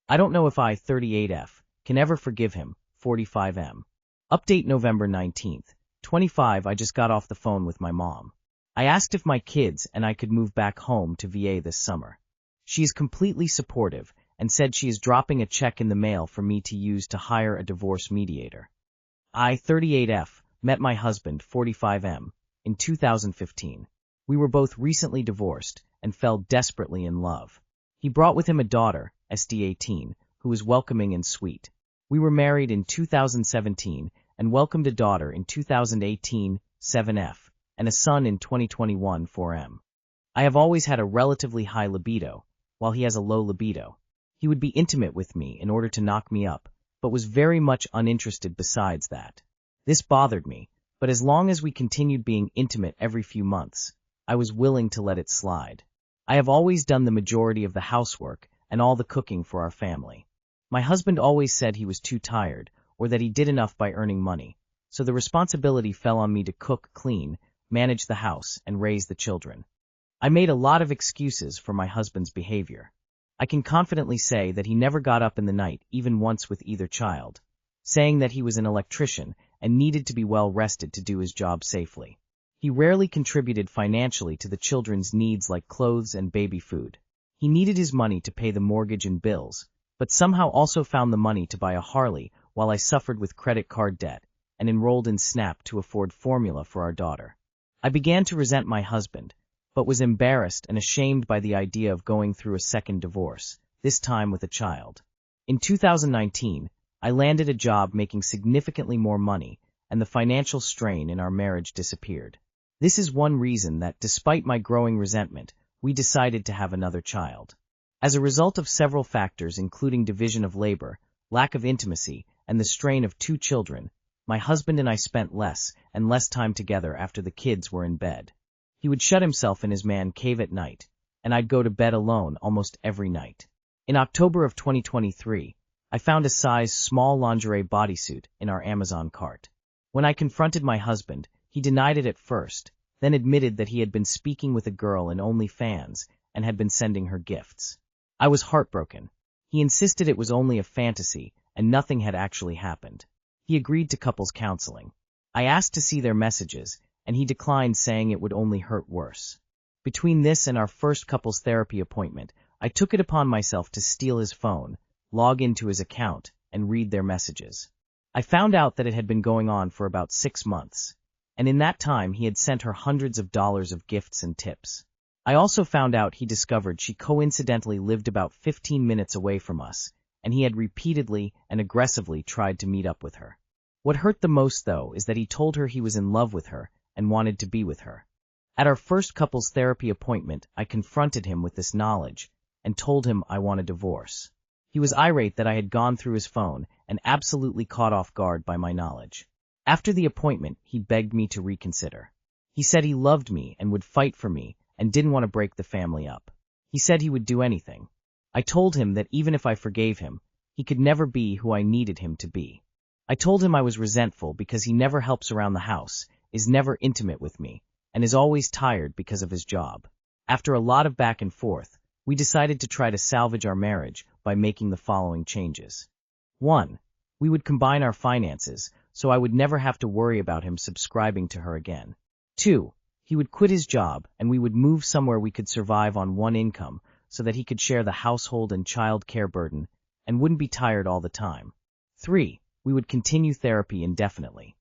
I don't know if I, 38F, can ever forgive him, 45M. Update November 19th, 25. I just got off the phone with my mom. I asked if my kids and I could move back home to VA this summer. She is completely supportive and said she is dropping a check in the mail for me to use to hire a divorce mediator. I, 38F, met my husband, 45M, in 2015. We were both recently divorced and fell desperately in love. He brought with him a daughter, SD18, who was welcoming and sweet. We were married in 2017 and welcomed a daughter in 2018, 7F, and a son in 2021, 4M. I have always had a relatively high libido, while he has a low libido. He would be intimate with me in order to knock me up, but was very much uninterested besides that. This bothered me, but as long as we continued being intimate every few months, I was willing to let it slide. I have always done the majority of the housework and all the cooking for our family. My husband always said he was too tired, or that he did enough by earning money, so the responsibility fell on me to cook, clean, manage the house, and raise the children. I made a lot of excuses for my husband's behavior. I can confidently say that he never got up in the night, even once with either child, saying that he was an electrician and needed to be well rested to do his job safely. He rarely contributed financially to the children's needs like clothes and baby food. He needed his money to pay the mortgage and bills, but somehow also found the money to buy a Harley while I suffered with credit card debt and enrolled in SNAP to afford formula for our daughter. I began to resent my husband, but was embarrassed and ashamed by the idea of going through a second divorce, this time with a child. In 2019, I landed a job making significantly more money, and the financial strain in our marriage disappeared. This is one reason that, despite my growing resentment, we decided to have another child. As a result of several factors including division of labor, lack of intimacy, and the strain of 2 children, my husband and I spent less and less time together after the kids were in bed. He would shut himself in his man cave at night, and I'd go to bed alone almost every night. In October of 2023, I found a size small lingerie bodysuit in our Amazon cart. When I confronted my husband, he denied it at first, then admitted that he had been speaking with a girl in OnlyFans and had been sending her gifts. I was heartbroken. He insisted it was only a fantasy and nothing had actually happened. He agreed to couples counseling. I asked to see their messages, and he declined, saying it would only hurt worse. Between this and our first couples therapy appointment, I took it upon myself to steal his phone, log into his account, and read their messages. I found out that it had been going on for about 6 months, and in that time he had sent her hundreds of dollars of gifts and tips. I also found out he discovered she coincidentally lived about 15 minutes away from us, and he had repeatedly and aggressively tried to meet up with her. What hurt the most, though, is that he told her he was in love with her and wanted to be with her. At our first couples therapy appointment, I confronted him with this knowledge and told him I want a divorce. He was irate that I had gone through his phone and absolutely caught off guard by my knowledge. After the appointment, he begged me to reconsider. He said he loved me and would fight for me and didn't want to break the family up. He said he would do anything. I told him that even if I forgave him, he could never be who I needed him to be. I told him I was resentful because he never helps around the house, is never intimate with me, and is always tired because of his job. After a lot of back and forth, we decided to try to salvage our marriage by making the following changes. 1. We would combine our finances, so I would never have to worry about him subscribing to her again. 2. He would quit his job and we would move somewhere we could survive on one income so that he could share the household and child care burden and wouldn't be tired all the time. 3. We would continue therapy indefinitely.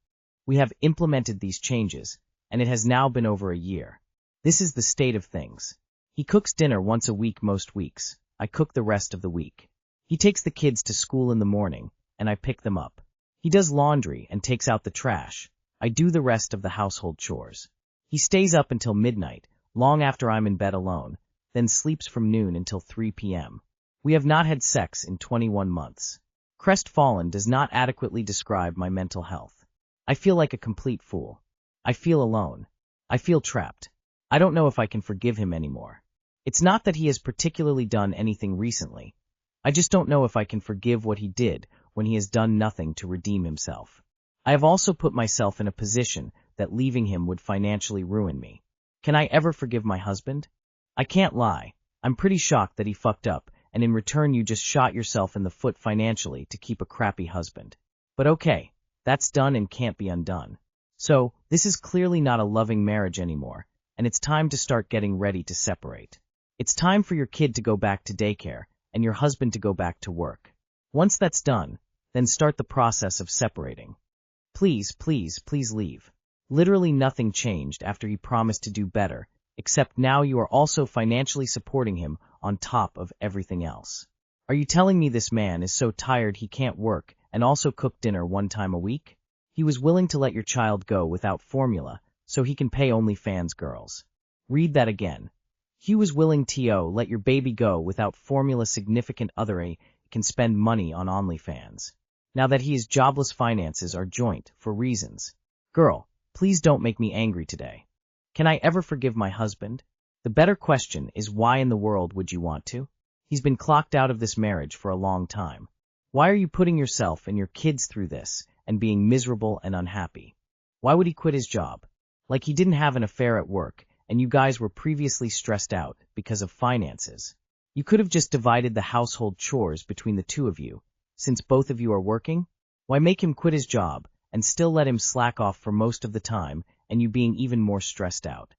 We have implemented these changes, and it has now been over a year. This is the state of things. He cooks dinner once a week most weeks. I cook the rest of the week. He takes the kids to school in the morning, and I pick them up. He does laundry and takes out the trash. I do the rest of the household chores. He stays up until midnight, long after I'm in bed alone, then sleeps from noon until 3 p.m. We have not had sex in 21 months. Crestfallen does not adequately describe my mental health. I feel like a complete fool. I feel alone. I feel trapped. I don't know if I can forgive him anymore. It's not that he has particularly done anything recently. I just don't know if I can forgive what he did when he has done nothing to redeem himself. I have also put myself in a position that leaving him would financially ruin me. Can I ever forgive my husband? I can't lie. I'm pretty shocked that he fucked up and in return you just shot yourself in the foot financially to keep a crappy husband. But okay, that's done and can't be undone. So, this is clearly not a loving marriage anymore, and it's time to start getting ready to separate. It's time for your kid to go back to daycare, and your husband to go back to work. Once that's done, then start the process of separating. Please, please, please leave. Literally nothing changed after he promised to do better, except now you are also financially supporting him on top of everything else. Are you telling me this man is so tired he can't work and also cook dinner 1 time a week? He was willing to let your child go without formula so he can pay OnlyFans girls. Read that again. He was willing to let your baby go without formula significant other can spend money on OnlyFans. Now that his jobless finances are joint for reasons. Girl, please don't make me angry today. Can I ever forgive my husband? The better question is why in the world would you want to? He's been clocked out of this marriage for a long time. Why are you putting yourself and your kids through this and being miserable and unhappy? Why would he quit his job? Like he didn't have an affair at work and you guys were previously stressed out because of finances. You could have just divided the household chores between the two of you, since both of you are working. Why make him quit his job and still let him slack off for most of the time and you being even more stressed out?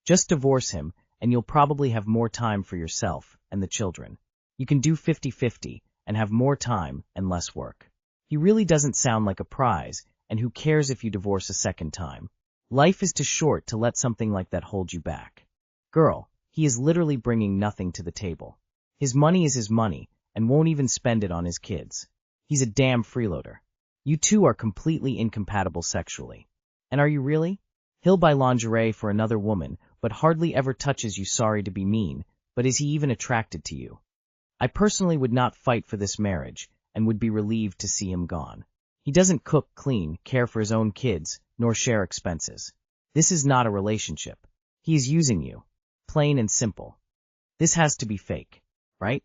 Just divorce him and you'll probably have more time for yourself and the children. You can do 50-50 and have more time and less work. He really doesn't sound like a prize, and who cares if you divorce a second time? Life is too short to let something like that hold you back. Girl, he is literally bringing nothing to the table. His money is his money, and won't even spend it on his kids. He's a damn freeloader. You two are completely incompatible sexually. And are you really? He'll buy lingerie for another woman, but hardly ever touches you. Sorry to be mean, but is he even attracted to you? I personally would not fight for this marriage, and would be relieved to see him gone. He doesn't cook, clean, care for his own kids, nor share expenses. This is not a relationship. He is using you. Plain and simple. This has to be fake, right?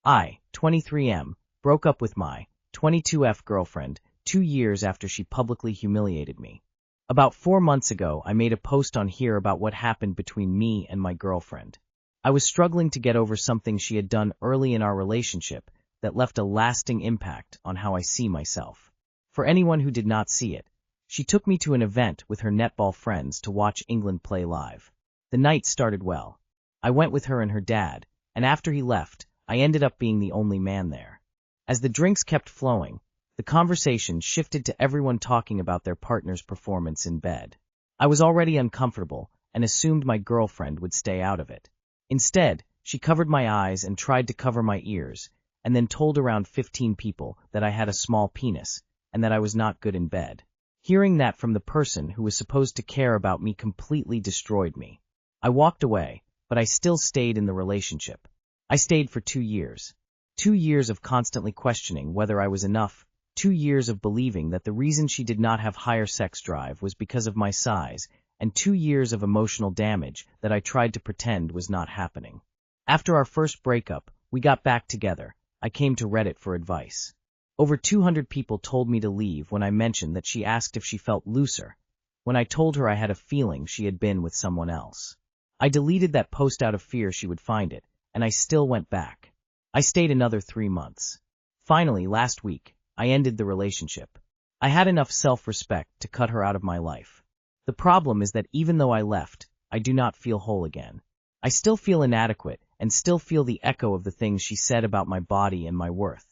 I, 23M, broke up with my 22F girlfriend 2 years after she publicly humiliated me. About 4 months ago, I made a post on here about what happened between me and my girlfriend. I was struggling to get over something she had done early in our relationship that left a lasting impact on how I see myself. For anyone who did not see it, she took me to an event with her netball friends to watch England play live. The night started well. I went with her and her dad, and after he left, I ended up being the only man there. As the drinks kept flowing, the conversation shifted to everyone talking about their partner's performance in bed. I was already uncomfortable and assumed my girlfriend would stay out of it. Instead, she covered my eyes and tried to cover my ears, and then told around 15 people that I had a small penis and that I was not good in bed. Hearing that from the person who was supposed to care about me completely destroyed me. I walked away, but I still stayed in the relationship. I stayed for 2 years. 2 years of constantly questioning whether I was enough, 2 years of believing that the reason she did not have higher sex drive was because of my size, and 2 years of emotional damage that I tried to pretend was not happening. After our first breakup, we got back together. I came to Reddit for advice. Over 200 people told me to leave when I mentioned that she asked if she felt looser, when I told her I had a feeling she had been with someone else. I deleted that post out of fear she would find it, and I still went back. I stayed another 3 months. Finally, last week, I ended the relationship. I had enough self-respect to cut her out of my life. The problem is that even though I left, I do not feel whole again. I still feel inadequate and still feel the echo of the things she said about my body and my worth.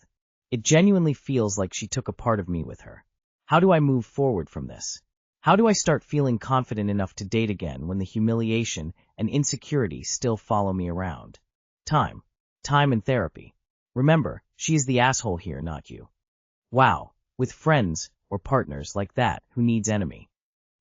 It genuinely feels like she took a part of me with her. How do I move forward from this? How do I start feeling confident enough to date again when the humiliation and insecurity still follow me around? Time and therapy. Remember, she is the asshole here, not you. Wow, with friends or partners like that, who needs enemy?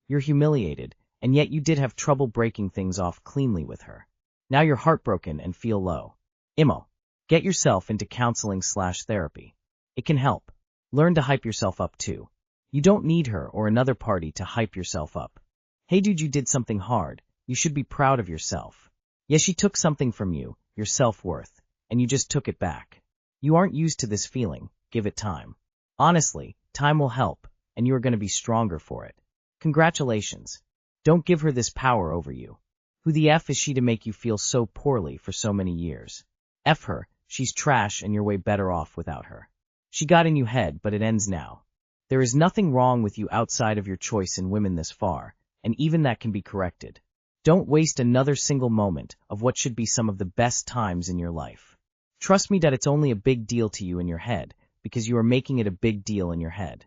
You're humiliated, and yet you did have trouble breaking things off cleanly with her. Now you're heartbroken and feel low. Imo, get yourself into counseling/therapy. It can help. Learn to hype yourself up too. You don't need her or another party to hype yourself up. Hey dude, you did something hard. You should be proud of yourself. Yes, she took something from you, your self-worth, and you just took it back. You aren't used to this feeling. Give it time. Honestly, time will help, and you are going to be stronger for it. Congratulations. Don't give her this power over you. Who the F is she to make you feel so poorly for so many years? F her, She's trash and you're way better off without her. She got in your head, but it ends now. There is nothing wrong with you outside of your choice in women this far, and even that can be corrected. Don't waste another single moment of what should be some of the best times in your life. Trust me that it's only a big deal to you in your head, because you are making it a big deal in your head.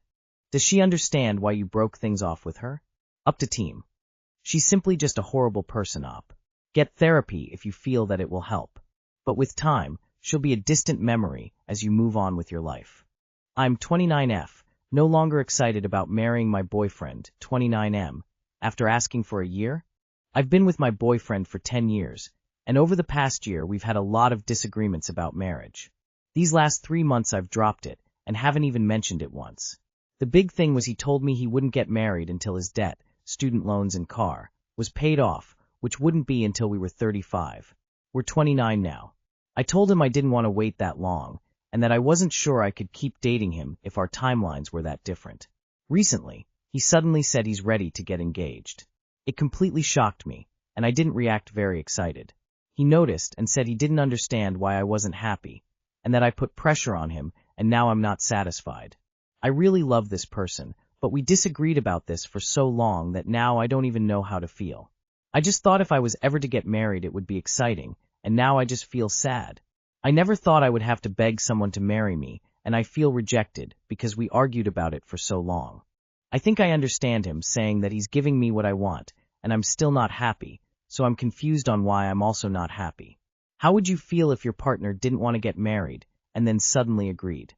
Does she understand why you broke things off with her? Up to team. She's simply just a horrible person, op. Get therapy if you feel that it will help. But with time, she'll be a distant memory as you move on with your life. I'm 29F, no longer excited about marrying my boyfriend, 29M, after asking for a year. I've been with my boyfriend for 10 years, and over the past year we've had a lot of disagreements about marriage. These last 3 months I've dropped it, and haven't even mentioned it once. The big thing was he told me he wouldn't get married until his debt, student loans and car, was paid off, which wouldn't be until we were 35. We're 29 now. I told him I didn't want to wait that long, and that I wasn't sure I could keep dating him if our timelines were that different. Recently, he suddenly said he's ready to get engaged. It completely shocked me, and I didn't react very excited. He noticed and said he didn't understand why I wasn't happy, and that I put pressure on him, and now I'm not satisfied. I really love this person, but we disagreed about this for so long that now I don't even know how to feel. I just thought if I was ever to get married it would be exciting, and now I just feel sad. I never thought I would have to beg someone to marry me, and I feel rejected because we argued about it for so long. I think I understand him saying that he's giving me what I want, and I'm still not happy, so I'm confused on why I'm also not happy. How would you feel if your partner didn't want to get married, and then suddenly agreed?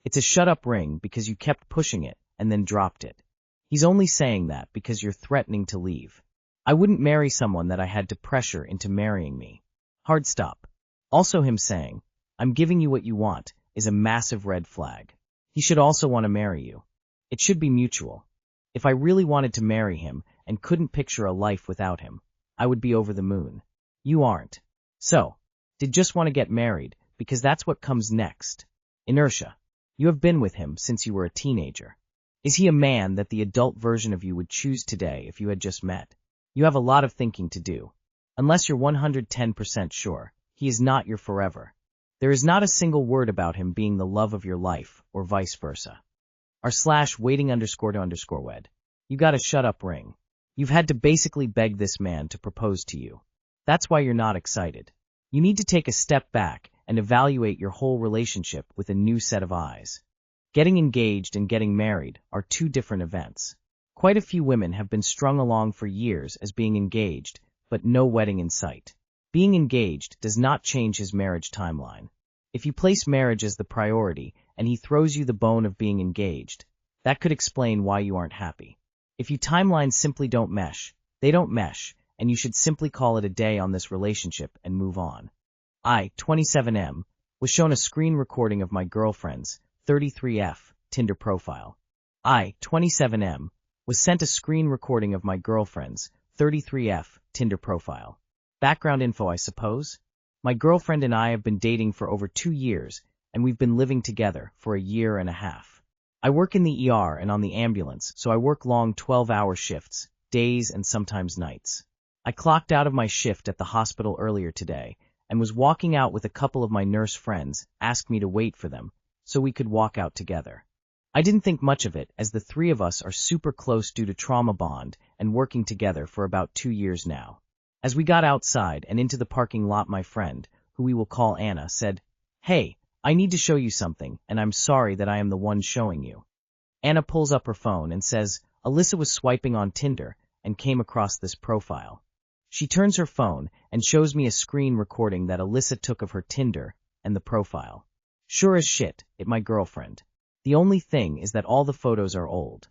It's a shut-up ring because you kept pushing it, and then dropped it. He's only saying that because you're threatening to leave. I wouldn't marry someone that I had to pressure into marrying me. Hard stop. Also him saying, I'm giving you what you want, is a massive red flag. He should also want to marry you. It should be mutual. If I really wanted to marry him and couldn't picture a life without him, I would be over the moon. You aren't. So, did just want to get married, because that's what comes next. Inertia. You have been with him since you were a teenager. Is he a man that the adult version of you would choose today if you had just met? You have a lot of thinking to do. Unless you're 110% sure, he is not your forever. There is not a single word about him being the love of your life, or vice versa. /waiting_to_wed. You got a shut-up ring. You've had to basically beg this man to propose to you. That's why you're not excited. You need to take a step back and evaluate your whole relationship with a new set of eyes. Getting engaged and getting married are two different events. Quite a few women have been strung along for years as being engaged, but no wedding in sight. Being engaged does not change his marriage timeline. If you place marriage as the priority and he throws you the bone of being engaged, that could explain why you aren't happy. If you timelines simply don't mesh, they don't mesh, and you should simply call it a day on this relationship and move on. I, 27M, was shown a screen recording of my girlfriend's 33F Tinder profile. I, 27M, was sent a screen recording of my girlfriend's 33F Tinder profile. Background info, I suppose? My girlfriend and I have been dating for over 2 years, and we've been living together for a year and a half. I work in the ER and on the ambulance, so I work long 12-hour shifts, days and sometimes nights. I clocked out of my shift at the hospital earlier today, and was walking out with a couple of my nurse friends, asked me to wait for them, so we could walk out together. I didn't think much of it, as the three of us are super close due to trauma bond and working together for about 2 years now. As we got outside and into the parking lot, my friend, who we will call Anna, said, "Hey, I need to show you something, and I'm sorry that I am the one showing you." Anna pulls up her phone and says, Alyssa was swiping on Tinder and came across this profile. She turns her phone and shows me a screen recording that Alyssa took of her Tinder and the profile. Sure as shit, it my girlfriend. The only thing is that all the photos are old.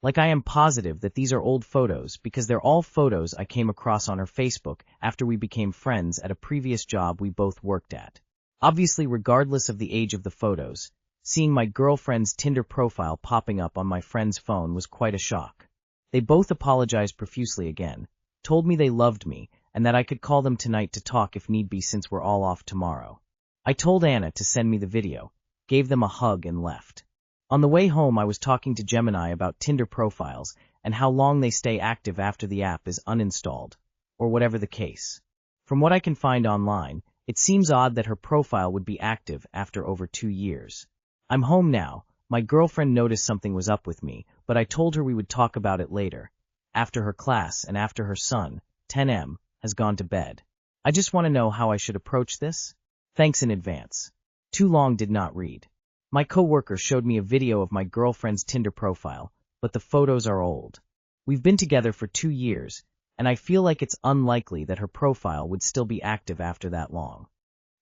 Like, I am positive that these are old photos because they're all photos I came across on her Facebook after we became friends at a previous job we both worked at. Obviously, regardless of the age of the photos, seeing my girlfriend's Tinder profile popping up on my friend's phone was quite a shock. They both apologized profusely again, told me they loved me, and that I could call them tonight to talk if need be since we're all off tomorrow. I told Anna to send me the video, gave them a hug and left. On the way home I was talking to Gemini about Tinder profiles and how long they stay active after the app is uninstalled, or whatever the case. From what I can find online, It seems odd that her profile would be active after over 2 years. I'm home now. My girlfriend noticed something was up with me, but I told her we would talk about it later, after her class and after her son, 10M, has gone to bed. I just want to know how I should approach this. Thanks in advance. Too long did not read. My coworker showed me a video of my girlfriend's Tinder profile, but the photos are old. We've been together for 2 years, and I feel like it's unlikely that her profile would still be active after that long.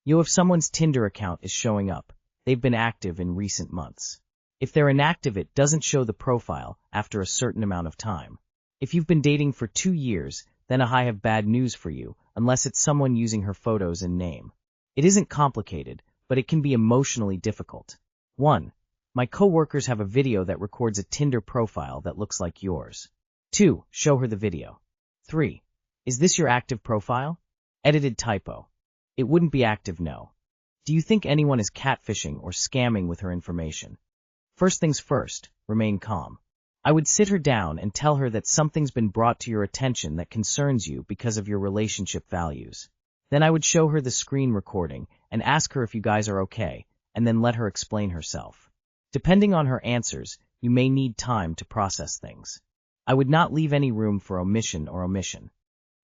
If someone's Tinder account is showing up, they've been active in recent months. If they're inactive, it doesn't show the profile after a certain amount of time. If you've been dating for 2 years, then I have bad news for you, unless it's someone using her photos and name. It isn't complicated, but it can be emotionally difficult. 1. My coworkers have a video that records a Tinder profile that looks like yours. 2. Show her the video. 3. Is this your active profile? Edited typo. It wouldn't be active, no. Do you think anyone is catfishing or scamming with her information? First things first, remain calm. I would sit her down and tell her that something's been brought to your attention that concerns you because of your relationship values. Then I would show her the screen recording and ask her if you guys are okay, and then let her explain herself. Depending on her answers, you may need time to process things. I would not leave any room for omission.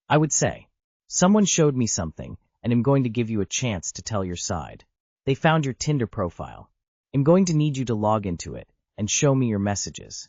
I would say, someone showed me something, and I'm going to give you a chance to tell your side. They found your Tinder profile. I'm going to need you to log into it and show me your messages.